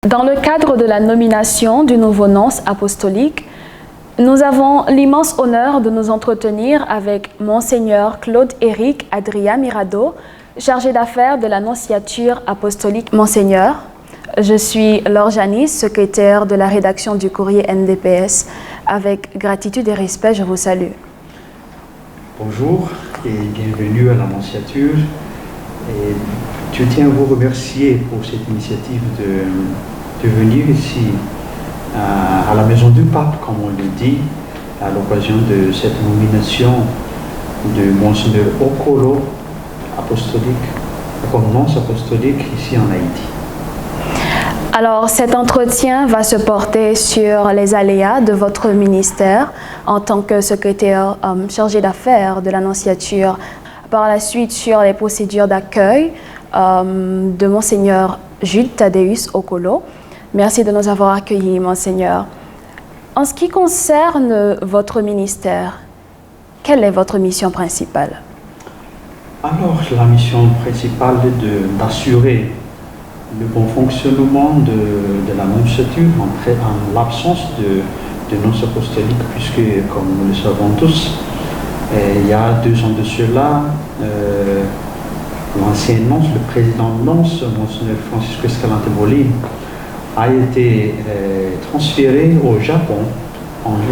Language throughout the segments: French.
Dans le cadre de la nomination du nouveau nonce apostolique, nous avons l'immense honneur de nous entretenir avec Monseigneur Claude-Éric Adrien Mirado, chargé d'affaires de la nonciature apostolique. Monseigneur, je suis Laure Janice, secrétaire de la rédaction du courrier NDPS. Avec gratitude et respect, je vous salue. Bonjour et bienvenue à la nonciature. Et je tiens à vous remercier pour cette initiative de venir ici à la maison du pape, comme on le dit, à l'occasion de cette nomination de Monseigneur Okolo, apostolique, comme nonce apostolique ici en Haïti. Alors, cet entretien va se porter sur les aléas de votre ministère en tant que secrétaire chargé d'affaires de l'Annonciature. Par la suite, sur les procédures d'accueil de Monseigneur Jules Thaddeus Okolo. Merci de nous avoir accueillis, Monseigneur. En ce qui concerne votre ministère, quelle est votre mission principale? Alors, la mission principale est d'assurer le bon fonctionnement de la nonciature en l'absence de nonce apostolique, puisque, comme nous le savons tous, il y a 2 ans de cela, l'ancien nonce, le président nonce, Monseigneur Francisco Escalante Bolin, a été transféré au Japon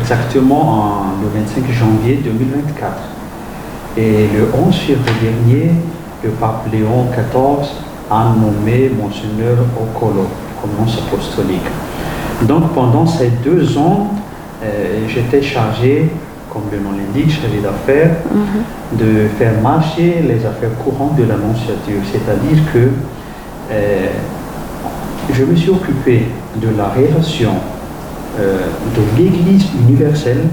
exactement le 25 janvier 2024. Et le 11 février dernier, le pape Léon XIV a nommé Monseigneur Okolo comme nonce apostolique. Donc pendant ces 2 ans, j'étais chargé, comme le nom l'indique, chargé d'affaires, de faire marcher les affaires courantes de la nonciature. C'est-à-dire que je me suis occupé de la relation de l'Église universelle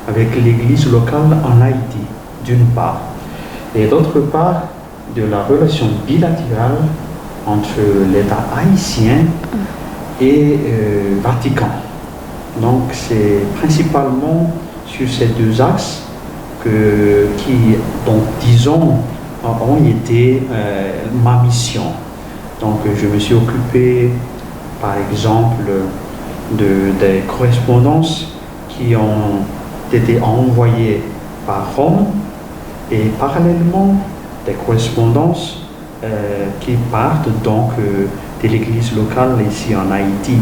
avec l'Église locale en Haïti, d'une part, et d'autre part, de la relation bilatérale entre l'État haïtien et Vatican. Donc c'est principalement sur ces 2 axes qui, donc, disons, ont été ma mission. Donc je me suis occupé, par exemple, des correspondances qui ont été envoyées par Rome et parallèlement des correspondances qui partent donc de l'église locale ici en Haïti.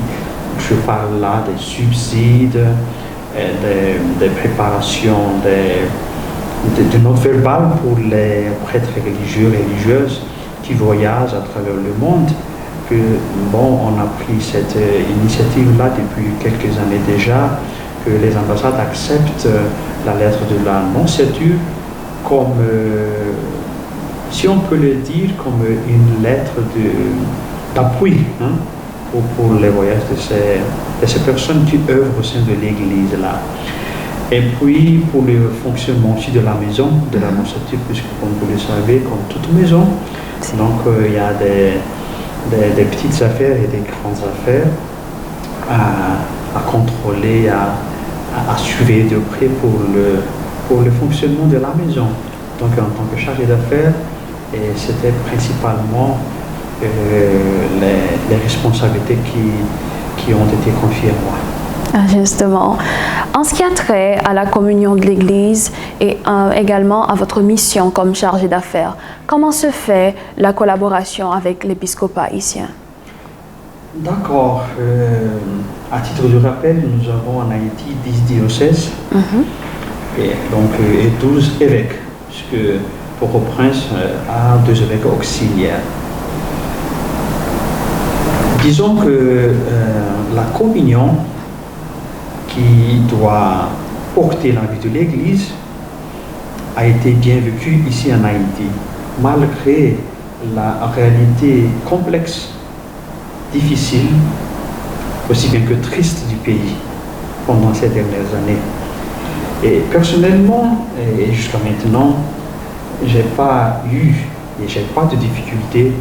Je parle là des subsides, des préparations, de notes verbales pour les prêtres religieux et religieuses qui voyagent à travers le monde. On a pris cette initiative-là depuis quelques années déjà, que les ambassades acceptent la lettre de la nonciature comme, si on peut le dire, comme une lettre d'appui pour les voyages de ces personnes qui œuvrent au sein de l'Église là. Et puis pour le fonctionnement aussi de la maison, de la nonciature, puisque comme vous le savez, comme toute maison, donc il y a des petites affaires et des grandes affaires à contrôler, à suivre de près pour le fonctionnement de la maison. Donc en tant que chargé d'affaires, c'était principalement les responsabilités qui ont été confiées à moi. Justement. En ce qui a trait à la communion de l'Église et également à votre mission comme chargé d'affaires, comment se fait la collaboration avec l'épiscopat haïtien? D'accord. À titre de rappel, nous avons en Haïti 10 diocèses et 12 évêques, puisque Port-au-Prince a 2 évêques auxiliaires. Disons que la communion qui doit porter la vie de l'Église a été bien vécue ici en Haïti, malgré la réalité complexe, difficile, aussi bien que triste du pays pendant ces dernières années. Et personnellement, et jusqu'à maintenant, j'ai pas de difficulté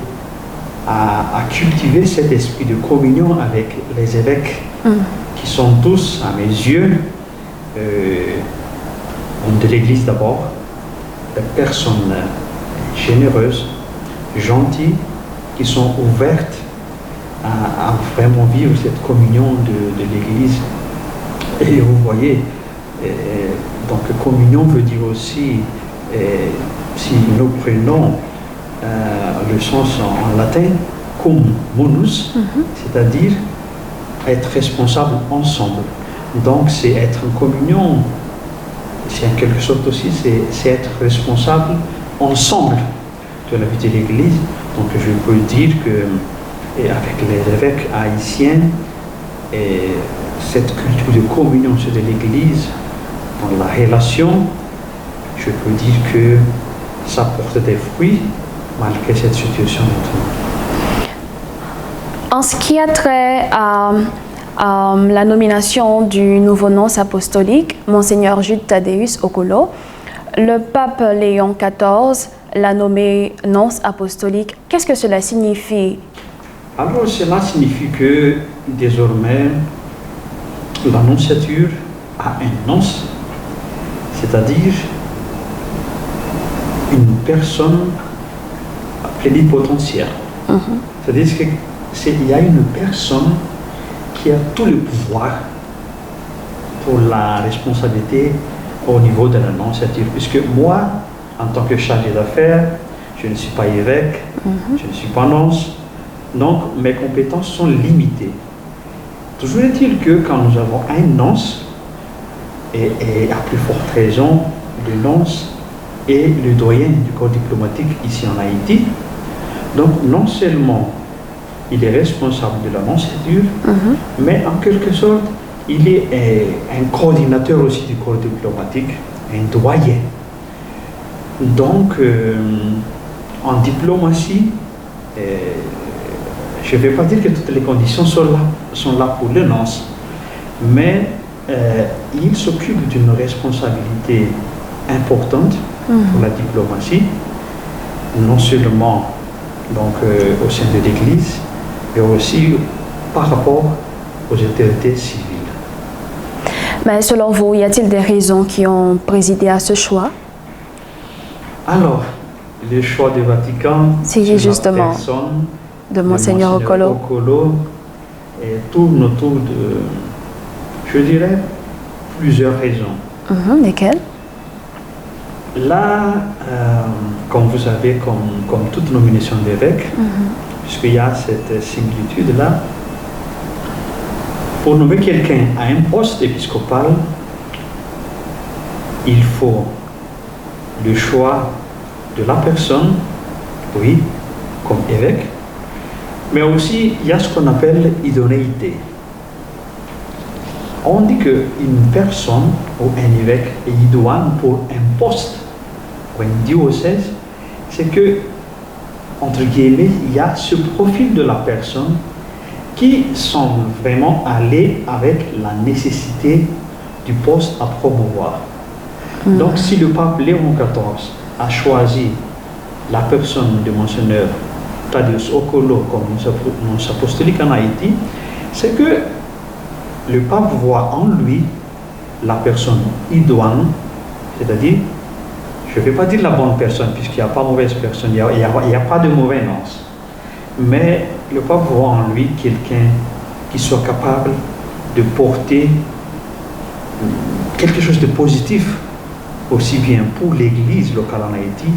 à cultiver cet esprit de communion avec les évêques qui sont tous, à mes yeux, hommes de l'Église d'abord, des personnes généreuses, gentilles, qui sont ouvertes à vraiment vivre cette communion de l'Église. Et vous voyez, donc communion veut dire aussi, si nous prenons le sens en latin, cum munus, c'est-à-dire être responsable ensemble. Donc c'est être en communion, c'est en quelque sorte aussi, c'est être responsable ensemble de la vie de l'Église. Donc je peux dire que avec les évêques haïtiens, cette culture de communion de l'Église, dans la relation, je peux dire que ça porte des fruits malgré cette situation maintenant. En ce qui a trait à la nomination du nouveau nonce apostolique, Monseigneur Jude Thaddeus Okolo, le pape Léon XIV l'a nommé nonce apostolique. Qu'est-ce que cela signifie? Alors cela signifie que désormais l'annonciature a un nonce, c'est-à-dire une personne plénipotentiaire. C'est-à-dire qu'il y a une personne qui a tout le pouvoir pour la responsabilité au niveau de l'annonciature. Puisque moi, en tant que chargé d'affaires, je ne suis pas évêque, je ne suis pas nonce, donc mes compétences sont limitées. Toujours est-il que quand nous avons un nonce, et à plus forte raison, le nonce est le doyen du corps diplomatique ici en Haïti, donc non seulement il est responsable de l'annonciature, mais en quelque sorte, il est un coordinateur aussi du corps diplomatique, un doyen. Donc, en diplomatie, je ne vais pas dire que toutes les conditions sont là pour le nonce, mais il s'occupe d'une responsabilité importante pour la diplomatie, non seulement donc, au sein de l'Église, mais aussi par rapport aux autorités civiles. Mais selon vous, y a-t-il des raisons qui ont présidé à ce choix? Alors, le choix du Vatican, c'est justement la personne de Monseigneur Okolo tourne autour de, je dirais, plusieurs raisons. Lesquelles? Là, comme vous savez, comme toute nomination d'évêque, puisqu'il y a cette similitude-là, pour nommer quelqu'un à un poste épiscopal, il faut le choix de la personne, oui, comme évêque, mais aussi il y a ce qu'on appelle idonéité. On dit qu'une personne ou un évêque est idoine pour un poste ou un diocèse, c'est que, entre guillemets, il y a ce profil de la personne qui semble vraiment aller avec la nécessité du poste à promouvoir. Donc si le pape Léon XIV a choisi la personne de Monseigneur Thaddeus Okolo comme nonce apostolique en Haïti, c'est que le pape voit en lui la personne idoine, c'est-à-dire, je ne vais pas dire la bonne personne, puisqu'il n'y a pas de mauvaise personne, il n'y a pas de mauvais nonce. Mais le pape voit en lui quelqu'un qui soit capable de porter quelque chose de positif, aussi bien pour l'Église locale en Haïti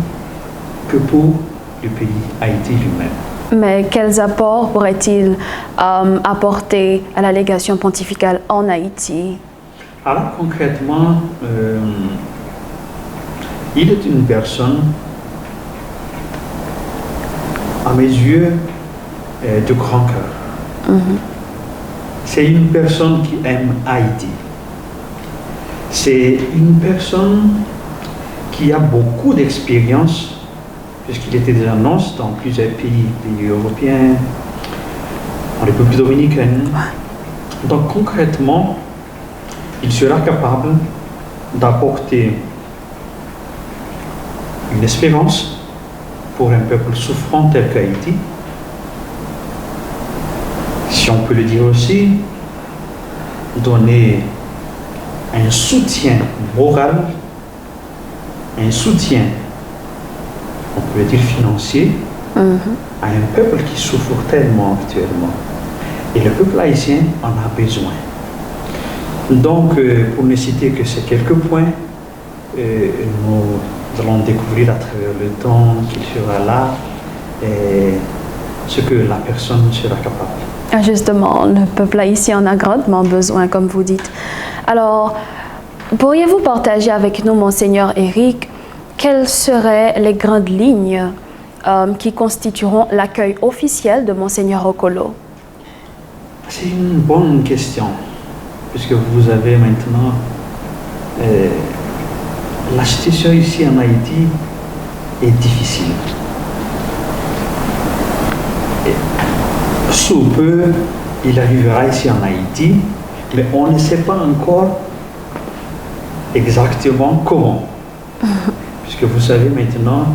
que pour le pays Haïti lui-même. Mais quels apports pourrait-il apporter à la légation pontificale en Haïti? Alors concrètement, il est une personne, à mes yeux, de grand cœur. C'est une personne qui aime Haïti. C'est une personne qui a beaucoup d'expérience, puisqu'il était déjà nonce dans plusieurs pays européens, en République dominicaine. Donc concrètement, il sera capable d'apporter une espérance pour un peuple souffrant tel qu'Haïti. Si on peut le dire aussi, donner un soutien moral, un soutien, on peut le dire financier, à un peuple qui souffre tellement actuellement. Et le peuple haïtien en a besoin. Donc, pour ne citer que ces quelques points, nous allons découvrir à travers le temps qu'il sera là et ce que la personne sera capable. Justement, le peuple haïtien en a grandement besoin, comme vous dites. Alors, pourriez-vous partager avec nous, Monseigneur Éric, quelles seraient les grandes lignes qui constitueront l'accueil officiel de Monseigneur Okolo? C'est une bonne question, puisque vous avez maintenant la situation ici en Haïti est difficile. Et sous peu, il arrivera ici en Haïti, mais on ne sait pas encore exactement comment. Puisque vous savez maintenant,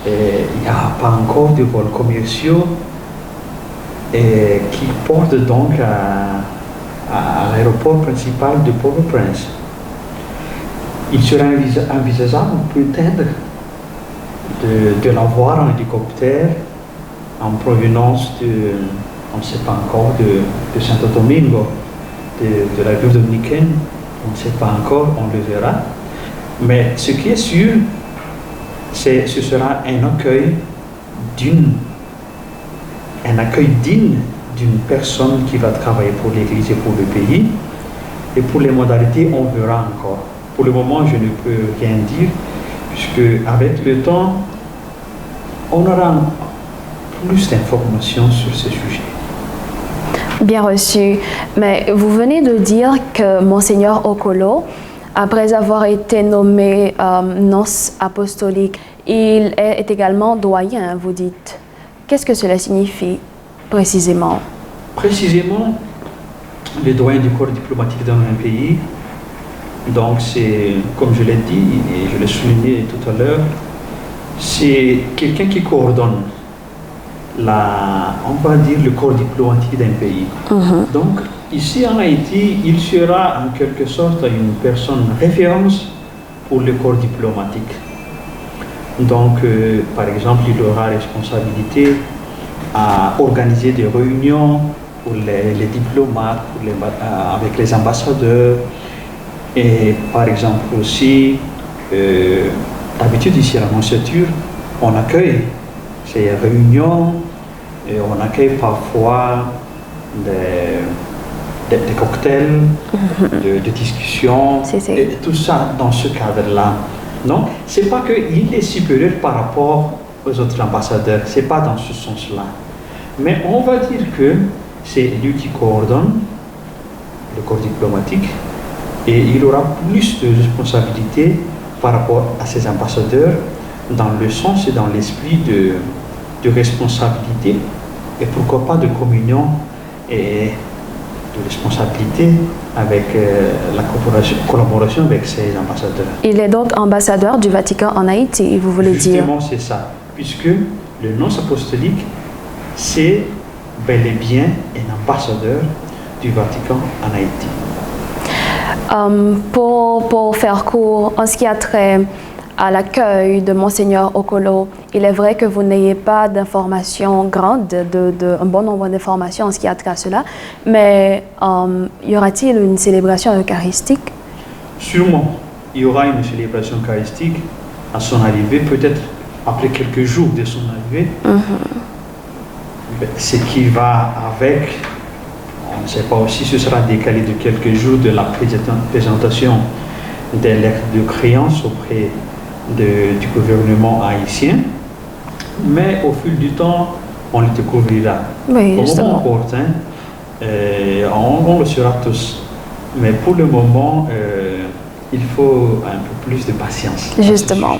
il n'y a pas encore de vols commerciaux qui portent donc à l'aéroport principal de Port-au-Prince. Il sera envisageable peut-être de l'avoir en hélicoptère en provenance on ne sait pas encore, de Santo Domingo, de la République dominicaine. On ne sait pas encore, on le verra. Mais ce qui est sûr, ce sera un accueil digne d'une personne qui va travailler pour l'Église et pour le pays. Et pour les modalités, on verra encore. Pour le moment, je ne peux rien dire, puisque avec le temps, on aura plus d'informations sur ce sujet. Bien reçu. Mais vous venez de dire que Monseigneur Okolo, après avoir été nommé nonce apostolique, il est également doyen, vous dites. Qu'est-ce que cela signifie précisément? Précisément, le doyen du corps diplomatique dans un pays, donc c'est, comme je l'ai dit et je l'ai souligné tout à l'heure, c'est quelqu'un qui coordonne on va dire le corps diplomatique d'un pays. Donc, ici en Haïti, il sera en quelque sorte une personne référence pour le corps diplomatique. Donc, par exemple, il aura responsabilité à organiser des réunions pour les diplomates, avec les ambassadeurs. Et par exemple aussi, d'habitude ici à la Nonciature, on accueille ces réunions et on accueille parfois des cocktails, de discussions, et tout ça dans ce cadre-là. Donc, ce n'est pas qu'il est supérieur par rapport aux autres ambassadeurs, ce n'est pas dans ce sens-là. Mais on va dire que c'est lui qui coordonne le corps diplomatique et il aura plus de responsabilités par rapport à ses ambassadeurs dans le sens et dans l'esprit de responsabilité et pourquoi pas de communion et de responsabilité avec la collaboration avec ses ambassadeurs. Il est donc ambassadeur du Vatican en Haïti, vous voulez dire? Justement, c'est ça, puisque le nonce apostolique, c'est bel et bien un ambassadeur du Vatican en Haïti. Pour faire court, en ce qui a trait à l'accueil de Monseigneur Okolo, il est vrai que vous n'ayez pas d'informations grandes, un bon nombre d'informations en ce qui a trait à cela, mais y aura-t-il une célébration eucharistique? Sûrement, il y aura une célébration eucharistique à son arrivée, peut-être après quelques jours de son arrivée. Ce qui va avec, on ne sait pas aussi, ce sera décalé de quelques jours de la présentation des lettres de créance auprès du gouvernement haïtien, mais au fil du temps, on le découvrira. Oui, au moment opportun, on le saura tous. Mais pour le moment, il faut un peu plus de patience. Justement.